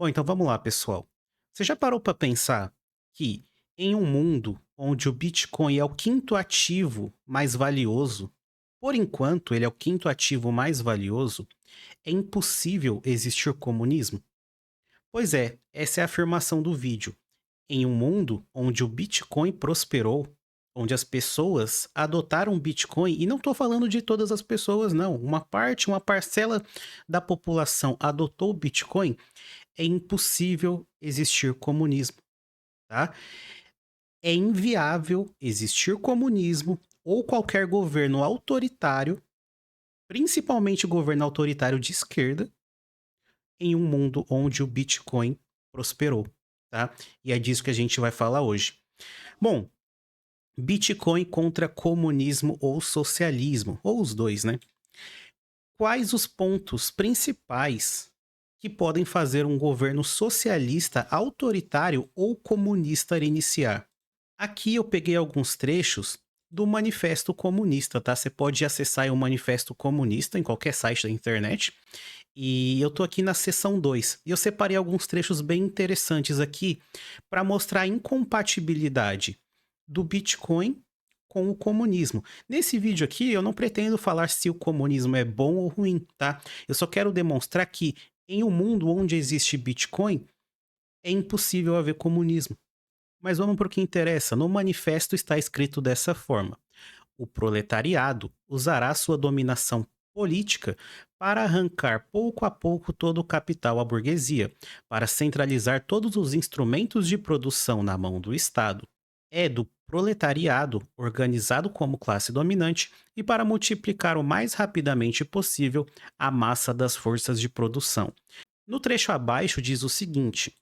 Bom, então vamos lá, pessoal. Você já parou para pensar que em um mundo onde o Bitcoin é o quinto ativo mais valioso, por enquanto ele é o quinto ativo mais valioso, é impossível existir comunismo? Pois é, essa é a afirmação do vídeo. Em um mundo onde o Bitcoin prosperou, onde as pessoas adotaram o Bitcoin, e não estou falando de todas as pessoas, não, uma parcela da população adotou o Bitcoin, é impossível existir comunismo, tá? É inviável existir comunismo ou qualquer governo autoritário, principalmente governo autoritário de esquerda, em um mundo onde o Bitcoin prosperou, tá? E é disso que a gente vai falar hoje. Bom, Bitcoin contra comunismo ou socialismo, ou os dois, né? Quais os pontos principais que podem fazer um governo socialista, autoritário ou comunista iniciar? Aqui eu peguei alguns trechos do Manifesto Comunista, tá? Você pode acessar aí o Manifesto Comunista em qualquer site da internet. E eu tô aqui na seção 2. E eu separei alguns trechos bem interessantes aqui para mostrar a incompatibilidade do Bitcoin com o comunismo. Nesse vídeo aqui, eu não pretendo falar se o comunismo é bom ou ruim, tá? Eu só quero demonstrar que em um mundo onde existe Bitcoin, é impossível haver comunismo. Mas vamos para o que interessa. No manifesto está escrito dessa forma: o proletariado usará sua dominação política para arrancar pouco a pouco todo o capital à burguesia, para centralizar todos os instrumentos de produção na mão do Estado. É do proletariado, organizado como classe dominante, e para multiplicar o mais rapidamente possível a massa das forças de produção. No trecho abaixo diz o seguinte: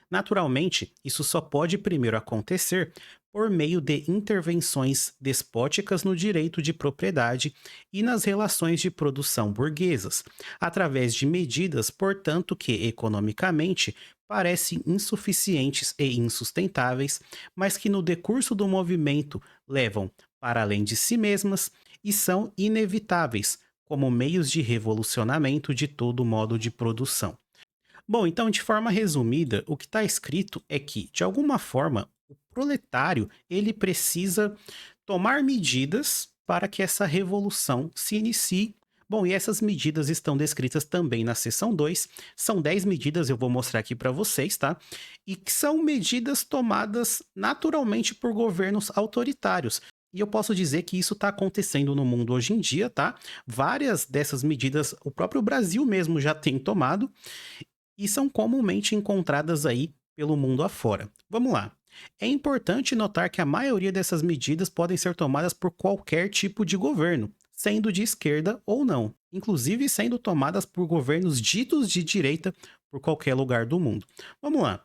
naturalmente, isso só pode primeiro acontecer por meio de intervenções despóticas no direito de propriedade e nas relações de produção burguesas, através de medidas, portanto, que economicamente parecem insuficientes e insustentáveis, mas que no decurso do movimento levam para além de si mesmas e são inevitáveis como meios de revolucionamento de todo o modo de produção. Bom, então, de forma resumida, o que está escrito é que, de alguma forma, o proletário ele precisa tomar medidas para que essa revolução se inicie. Bom, e essas medidas estão descritas também na seção 2. São 10 medidas, eu vou mostrar aqui para vocês, tá? E que são medidas tomadas naturalmente por governos autoritários. E eu posso dizer que isso está acontecendo no mundo hoje em dia, tá? Várias dessas medidas o próprio Brasil mesmo já tem tomado e são comumente encontradas aí pelo mundo afora. Vamos lá. É importante notar que a maioria dessas medidas podem ser tomadas por qualquer tipo de governo, sendo de esquerda ou não, inclusive sendo tomadas por governos ditos de direita por qualquer lugar do mundo. Vamos lá.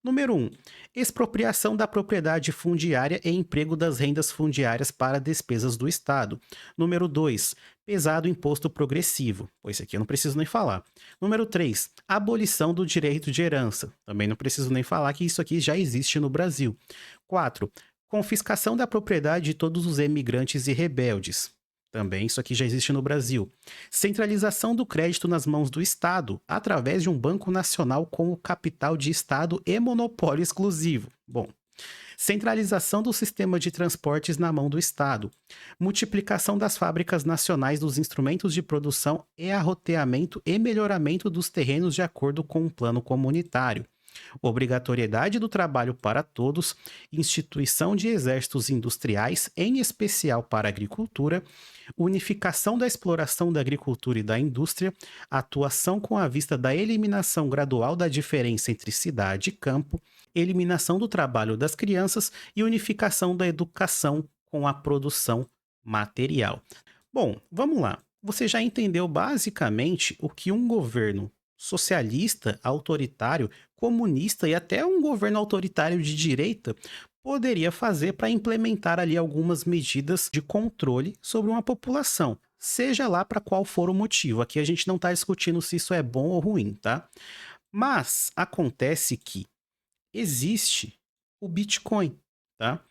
Número 1. Expropriação da propriedade fundiária e emprego das rendas fundiárias para despesas do Estado. Número 2. Pesado imposto progressivo. Pois esse aqui eu não preciso nem falar. Número 3. Abolição do direito de herança. Também não preciso nem falar que isso aqui já existe no Brasil. 4. Confiscação da propriedade de todos os emigrantes e rebeldes. Também isso aqui já existe no Brasil. Centralização do crédito nas mãos do Estado, através de um banco nacional com o capital de Estado e monopólio exclusivo. Bom, centralização do sistema de transportes na mão do Estado, multiplicação das fábricas nacionais dos instrumentos de produção e arroteamento e melhoramento dos terrenos de acordo com um plano comunitário, obrigatoriedade do trabalho para todos, instituição de exércitos industriais, em especial para a agricultura, unificação da exploração da agricultura e da indústria, atuação com a vista da eliminação gradual da diferença entre cidade e campo, eliminação do trabalho das crianças e unificação da educação com a produção material. Bom, vamos lá. Você já entendeu basicamente o que um governo socialista, autoritário, comunista e até um governo autoritário de direita poderia fazer para implementar ali algumas medidas de controle sobre uma população, seja lá para qual for o motivo. Aqui a gente não está discutindo se isso é bom ou ruim, tá? Mas acontece que existe o Bitcoin, tá?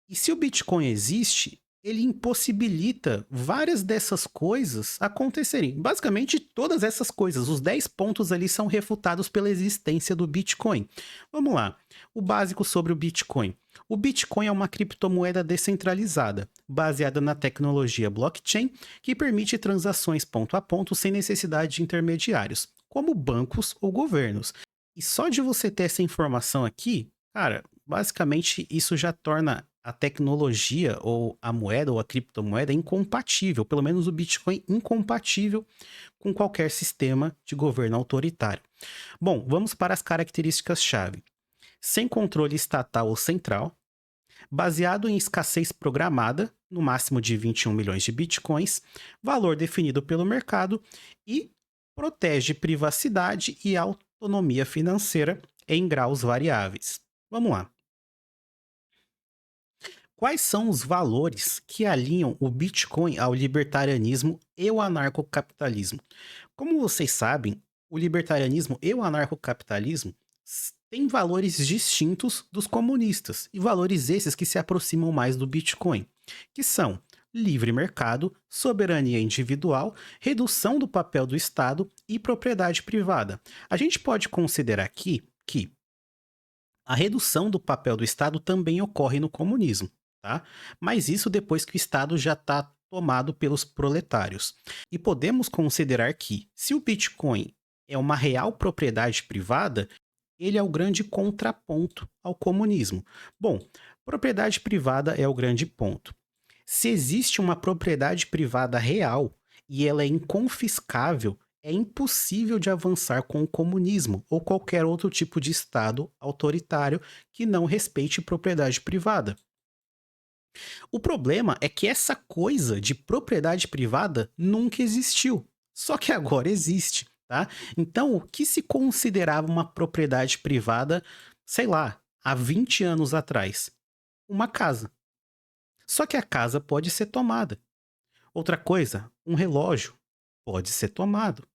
E se o Bitcoin existe, ele impossibilita várias dessas coisas acontecerem. Basicamente, todas essas coisas, os 10 pontos ali são refutados pela existência do Bitcoin. Vamos lá. O básico sobre o Bitcoin. O Bitcoin é uma criptomoeda descentralizada, baseada na tecnologia blockchain, que permite transações ponto a ponto sem necessidade de intermediários, como bancos ou governos. E só de você ter essa informação aqui, cara, basicamente isso já torna a tecnologia ou a moeda ou a criptomoeda incompatível, pelo menos o Bitcoin incompatível com qualquer sistema de governo autoritário. Bom, vamos para as características-chave. Sem controle estatal ou central, baseado em escassez programada, no máximo de 21 milhões de bitcoins, valor definido pelo mercado e protege privacidade e autonomia financeira em graus variáveis. Vamos lá. Quais são os valores que alinham o Bitcoin ao libertarianismo e o anarcocapitalismo? Como vocês sabem, o libertarianismo e o anarcocapitalismo têm valores distintos dos comunistas, e valores esses que se aproximam mais do Bitcoin, que são livre mercado, soberania individual, redução do papel do Estado e propriedade privada. A gente pode considerar aqui que a redução do papel do Estado também ocorre no comunismo, tá? Mas isso depois que o Estado já está tomado pelos proletários. E podemos considerar que, se o Bitcoin é uma real propriedade privada, ele é o grande contraponto ao comunismo. Bom, propriedade privada é o grande ponto. Se existe uma propriedade privada real e ela é inconfiscável, é impossível de avançar com o comunismo ou qualquer outro tipo de Estado autoritário que não respeite propriedade privada. O problema é que essa coisa de propriedade privada nunca existiu, só que agora existe, tá? Então, o que se considerava uma propriedade privada, sei lá, há 20 anos atrás? Uma casa. Só que a casa pode ser tomada. Outra coisa, um relógio pode ser tomado.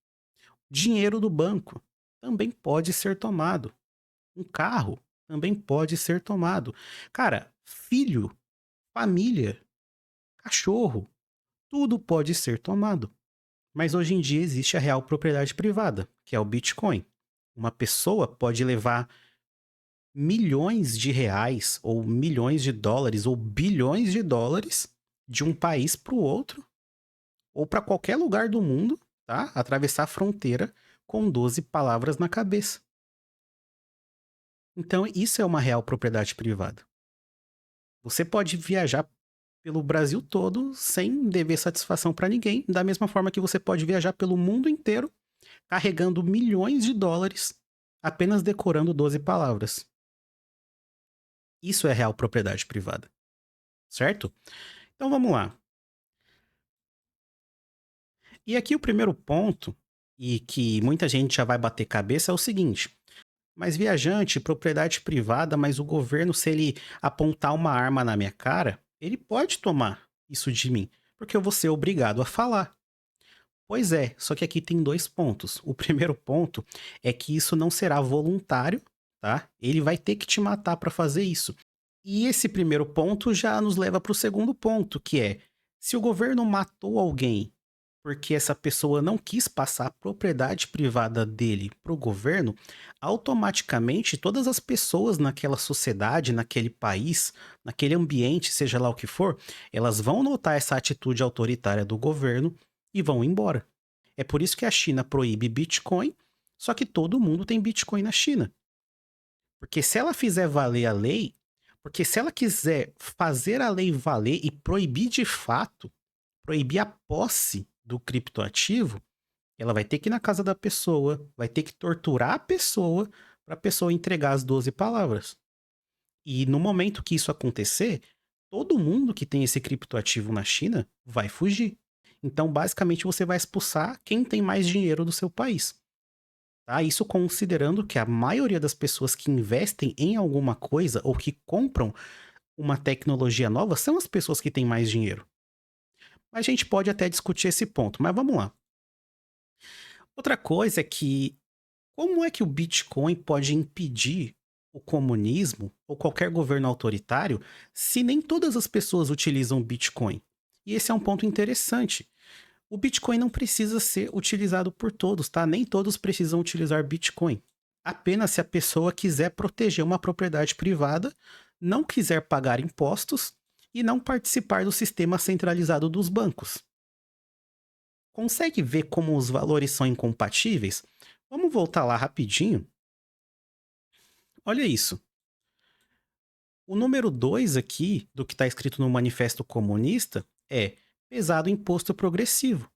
Dinheiro do banco também pode ser tomado. Um carro também pode ser tomado. Cara, filho, família, cachorro, tudo pode ser tomado. Mas hoje em dia existe a real propriedade privada, que é o Bitcoin. Uma pessoa pode levar milhões de reais, ou milhões de dólares, ou bilhões de dólares de um país para o outro, ou para qualquer lugar do mundo, tá? Atravessar a fronteira com 12 palavras na cabeça. Então, isso é uma real propriedade privada. Você pode viajar pelo Brasil todo sem dever satisfação para ninguém, da mesma forma que você pode viajar pelo mundo inteiro carregando milhões de dólares apenas decorando 12 palavras. Isso é real propriedade privada, certo? Então vamos lá. E aqui o primeiro ponto, e que muita gente já vai bater cabeça, é o seguinte: mas viajante, propriedade privada, mas o governo, se ele apontar uma arma na minha cara, ele pode tomar isso de mim, porque eu vou ser obrigado a falar. Pois é, só que aqui tem dois pontos. O primeiro ponto é que isso não será voluntário, tá? Ele vai ter que te matar para fazer isso. E esse primeiro ponto já nos leva para o segundo ponto, que é: se o governo matou alguém porque essa pessoa não quis passar a propriedade privada dele para o governo, automaticamente todas as pessoas naquela sociedade, naquele país, naquele ambiente, seja lá o que for, elas vão notar essa atitude autoritária do governo e vão embora. É por isso que a China proíbe Bitcoin, só que todo mundo tem Bitcoin na China. Porque se ela fizer valer a lei, porque se ela quiser fazer a lei valer e proibir de fato, proibir a posse do criptoativo, ela vai ter que ir na casa da pessoa, vai ter que torturar a pessoa para a pessoa entregar as 12 palavras. E no momento que isso acontecer, todo mundo que tem esse criptoativo na China vai fugir. Então, basicamente, você vai expulsar quem tem mais dinheiro do seu país. Tá? Isso considerando que a maioria das pessoas que investem em alguma coisa ou que compram uma tecnologia nova são as pessoas que têm mais dinheiro. A gente pode até discutir esse ponto, mas vamos lá. Outra coisa é que como é que o Bitcoin pode impedir o comunismo ou qualquer governo autoritário se nem todas as pessoas utilizam o Bitcoin? E esse é um ponto interessante. O Bitcoin não precisa ser utilizado por todos, tá? Nem todos precisam utilizar Bitcoin. Apenas se a pessoa quiser proteger uma propriedade privada, não quiser pagar impostos e não participar do sistema centralizado dos bancos. Consegue ver como os valores são incompatíveis? Vamos voltar lá rapidinho. Olha isso. O número 2 aqui, do que está escrito no Manifesto Comunista, é pesado imposto progressivo.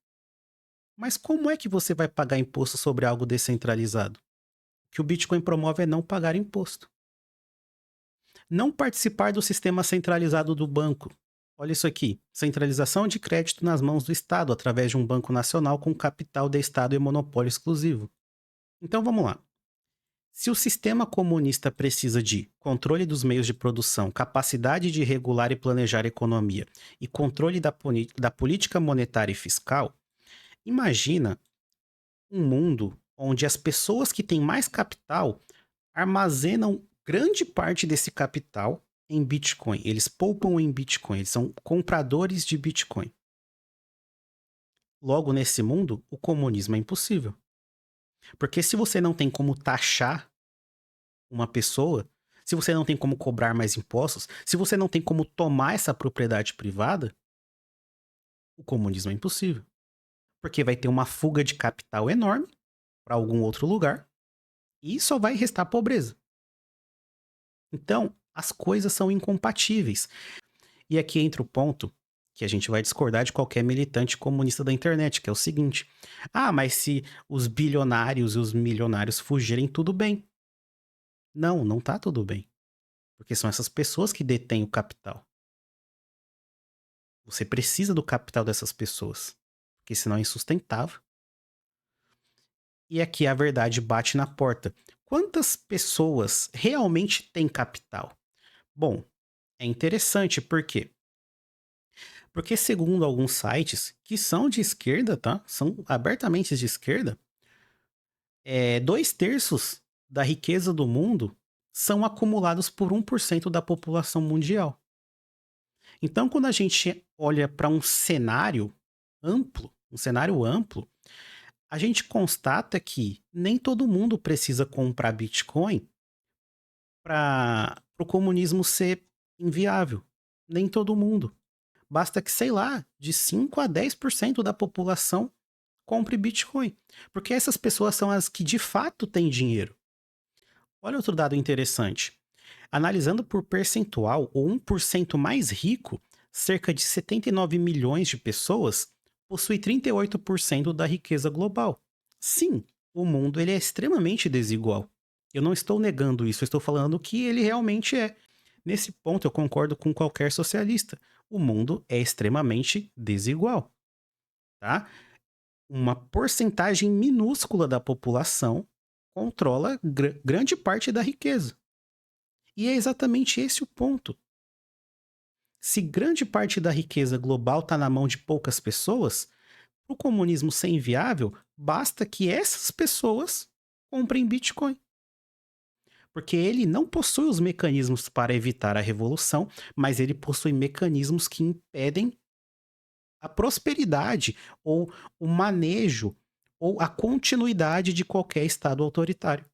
Mas como é que você vai pagar imposto sobre algo descentralizado? O que o Bitcoin promove é não pagar imposto. Não participar do sistema centralizado do banco. Olha isso aqui: centralização de crédito nas mãos do Estado através de um banco nacional com capital de Estado e monopólio exclusivo. Então vamos lá. Se o sistema comunista precisa de controle dos meios de produção, capacidade de regular e planejar a economia e controle da política monetária e fiscal, imagina um mundo onde as pessoas que têm mais capital armazenam grande parte desse capital em Bitcoin. Eles poupam em Bitcoin, eles são compradores de Bitcoin. Logo, nesse mundo, o comunismo é impossível. Porque se você não tem como taxar uma pessoa, se você não tem como cobrar mais impostos, se você não tem como tomar essa propriedade privada, o comunismo é impossível. Porque vai ter uma fuga de capital enorme para algum outro lugar e só vai restar pobreza. Então, as coisas são incompatíveis. E aqui entra o ponto que a gente vai discordar de qualquer militante comunista da internet, que é o seguinte: ah, mas se os bilionários e os milionários fugirem, tudo bem. Não, não tá tudo bem. Porque são essas pessoas que detêm o capital. Você precisa do capital dessas pessoas, porque senão é insustentável. E aqui a verdade bate na porta. Quantas pessoas realmente têm capital? Bom, é interessante porque porque segundo alguns sites que são de esquerda, tá? São abertamente de esquerda, 2/3 da riqueza do mundo são acumulados por 1% da população mundial. Então, quando a gente olha para um cenário amplo, a gente constata que nem todo mundo precisa comprar Bitcoin para o comunismo ser inviável. Nem todo mundo. Basta que, sei lá, de 5 a 10% da população compre Bitcoin. Porque essas pessoas são as que de fato têm dinheiro. Olha outro dado interessante. Analisando por percentual, o 1% mais rico, cerca de 79 milhões de pessoas, possui 38% da riqueza global. Sim, o mundo ele é extremamente desigual. Eu não estou negando isso, eu estou falando que ele realmente é. Nesse ponto, eu concordo com qualquer socialista. O mundo é extremamente desigual, tá? Uma porcentagem minúscula da população controla grande parte da riqueza. E é exatamente esse o ponto. Se grande parte da riqueza global está na mão de poucas pessoas, para o comunismo ser inviável, basta que essas pessoas comprem Bitcoin. Porque ele não possui os mecanismos para evitar a revolução, mas ele possui mecanismos que impedem a prosperidade ou o manejo ou a continuidade de qualquer estado autoritário.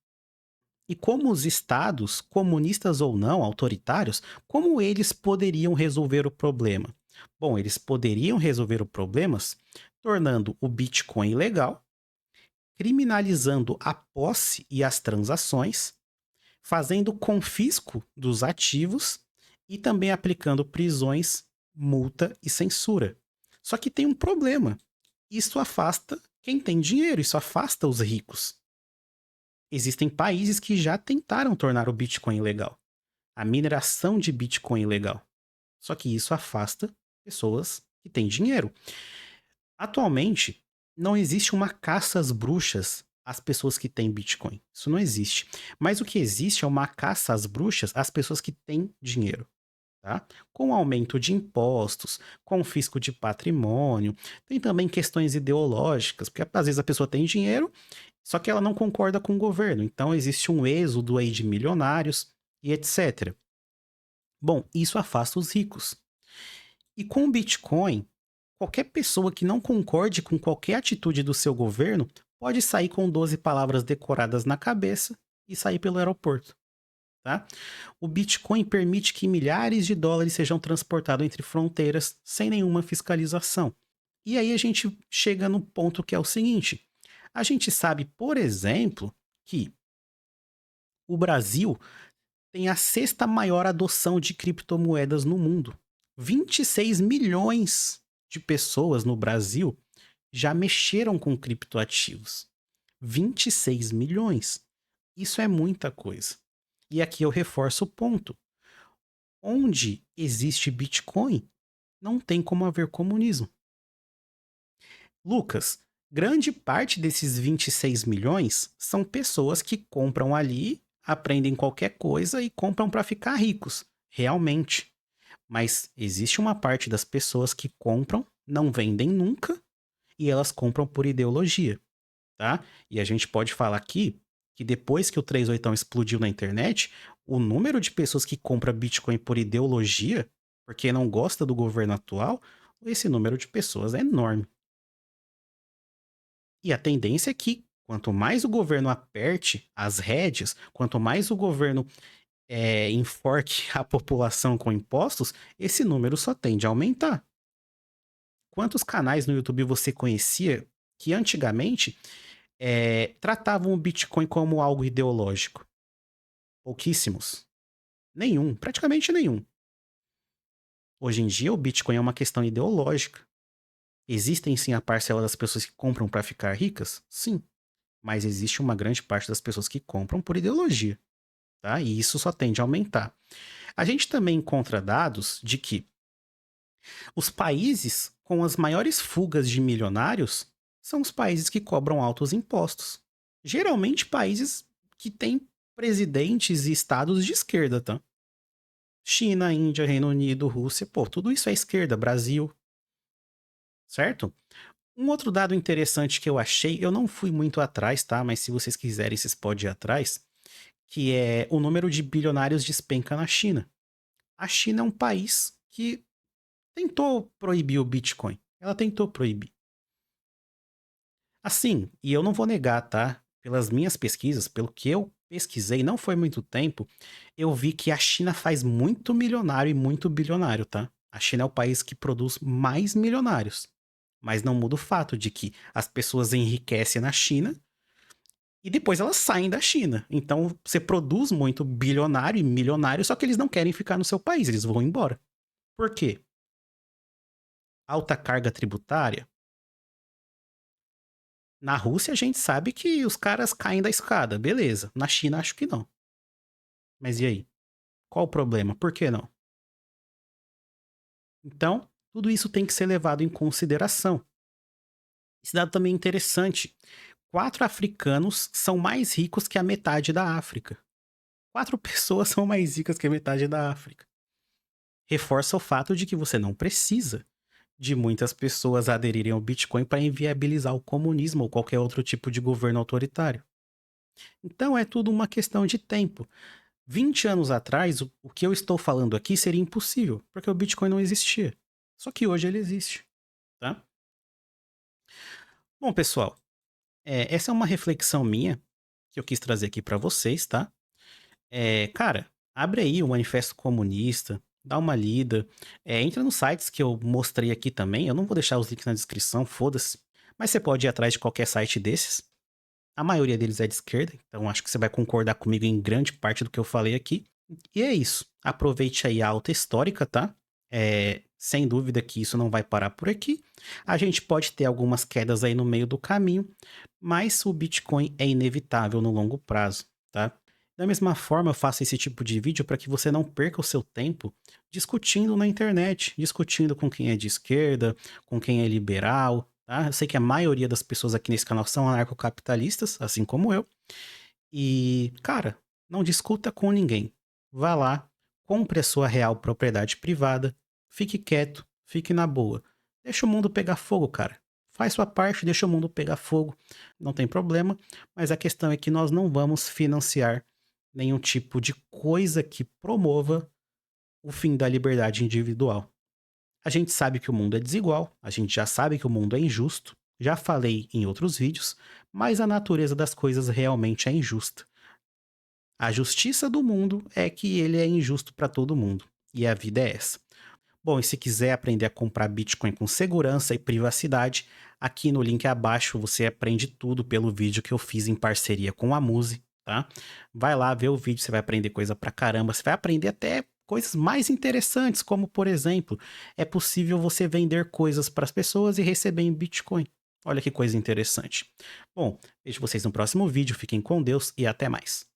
E como os estados, comunistas ou não, autoritários, como eles poderiam resolver o problema? Bom, eles poderiam resolver o problema tornando o Bitcoin legal, criminalizando a posse e as transações, fazendo confisco dos ativos e também aplicando prisões, multa e censura. Só que tem um problema. Isso afasta quem tem dinheiro, isso afasta os ricos. Existem países que já tentaram tornar o Bitcoin ilegal, a mineração de Bitcoin ilegal. Só que isso afasta pessoas que têm dinheiro. Atualmente, não existe uma caça às bruxas às pessoas que têm Bitcoin. Isso não existe. Mas o que existe é uma caça às bruxas às pessoas que têm dinheiro. Tá? Com aumento de impostos, confisco de patrimônio, tem também questões ideológicas, porque às vezes a pessoa tem dinheiro Só que ela não concorda com o governo, então existe um êxodo aí de milionários e etc. Bom, isso afasta os ricos. E com o Bitcoin, qualquer pessoa que não concorde com qualquer atitude do seu governo pode sair com 12 palavras decoradas na cabeça e sair pelo aeroporto, tá? O Bitcoin permite que milhares de dólares sejam transportados entre fronteiras sem nenhuma fiscalização. E aí a gente chega no ponto que é o seguinte: a gente sabe, por exemplo, que o Brasil tem a sexta maior adoção de criptomoedas no mundo. 26 milhões de pessoas no Brasil já mexeram com criptoativos. 26 milhões. Isso é muita coisa. E aqui eu reforço o ponto. Onde existe Bitcoin, não tem como haver comunismo. Lucas, grande parte desses 26 milhões são pessoas que compram ali, aprendem qualquer coisa e compram para ficar ricos, realmente. Mas existe uma parte das pessoas que compram, não vendem nunca e elas compram por ideologia, tá? E a gente pode falar aqui que depois que o 38 explodiu na internet, o número de pessoas que compra Bitcoin por ideologia, porque não gosta do governo atual, esse número de pessoas é enorme. E a tendência é que quanto mais o governo aperte as rédeas, quanto mais o governo enforque a população com impostos, esse número só tende a aumentar. Quantos canais no YouTube você conhecia que antigamente tratavam o Bitcoin como algo ideológico? Pouquíssimos. Nenhum, praticamente nenhum. Hoje em dia, o Bitcoin é uma questão ideológica. Existem sim a parcela das pessoas que compram para ficar ricas? Sim. Mas existe uma grande parte das pessoas que compram por ideologia, tá? E isso só tende a aumentar. A gente também encontra dados de que os países com as maiores fugas de milionários são os países que cobram altos impostos. Geralmente países que têm presidentes e estados de esquerda, tá? China, Índia, Reino Unido, Rússia, pô, tudo isso é esquerda, Brasil, certo? Um outro dado interessante que eu achei, eu não fui muito atrás, tá? Mas se vocês quiserem, vocês podem ir atrás, que é o número de bilionários despenca na China. A China é um país que tentou proibir o Bitcoin. Ela tentou proibir. Assim, e eu não vou negar, tá? Pelas minhas pesquisas, pelo que eu pesquisei, não foi muito tempo, eu vi que a China faz muito milionário e muito bilionário, tá? A China é o país que produz mais milionários. Mas não muda o fato de que as pessoas enriquecem na China e depois elas saem da China. Então você produz muito bilionário e milionário, só que eles não querem ficar no seu país, eles vão embora. Por quê? Alta carga tributária. Na Rússia a gente sabe que os caras caem da escada, beleza. Na China acho que não. Mas e aí? Qual o problema? Por que não? Então, tudo isso tem que ser levado em consideração. Esse dado também é interessante. 4 africanos são mais ricos que a metade da África. 4 pessoas são mais ricas que a metade da África. Reforça o fato de que você não precisa de muitas pessoas aderirem ao Bitcoin para inviabilizar o comunismo ou qualquer outro tipo de governo autoritário. Então é tudo uma questão de tempo. 20 anos atrás, o que eu estou falando aqui seria impossível, porque o Bitcoin não existia. Só que hoje ele existe, tá? Bom, pessoal, essa é uma reflexão minha que eu quis trazer aqui para vocês, tá? Cara, abre aí o Manifesto Comunista, dá uma lida, entra nos sites que eu mostrei aqui também. Eu não vou deixar os links na descrição, foda-se. Mas você pode ir atrás de qualquer site desses. A maioria deles é de esquerda, então acho que você vai concordar comigo em grande parte do que eu falei aqui. E é isso. Aproveite aí a alta histórica, tá? Sem dúvida que isso não vai parar por aqui. A gente pode ter algumas quedas aí no meio do caminho, mas o Bitcoin é inevitável no longo prazo, tá? Da mesma forma, eu faço esse tipo de vídeo para que você não perca o seu tempo discutindo na internet, discutindo com quem é de esquerda, com quem é liberal, tá? Eu sei que a maioria das pessoas aqui nesse canal são anarcocapitalistas, assim como eu. E, cara, não discuta com ninguém. Vá lá, compre a sua real propriedade privada, fique quieto, fique na boa. Deixa o mundo pegar fogo, cara. faz sua parte, deixa o mundo pegar fogo, não tem problema, mas a questão é que nós não vamos financiar nenhum tipo de coisa que promova o fim da liberdade individual. A gente sabe que o mundo é desigual, a gente já sabe que o mundo é injusto, já falei em outros vídeos, mas a natureza das coisas realmente é injusta. A justiça do mundo é que ele é injusto para todo mundo, e a vida é essa. Bom, e se quiser aprender a comprar Bitcoin com segurança e privacidade, aqui no link abaixo você aprende tudo pelo vídeo que eu fiz em parceria com a Muse, tá? Vai lá ver o vídeo, você vai aprender coisa pra caramba, você vai aprender até coisas mais interessantes, como por exemplo, é possível você vender coisas para as pessoas e receber em Bitcoin. Olha que coisa interessante. Bom, vejo vocês no próximo vídeo, fiquem com Deus e até mais.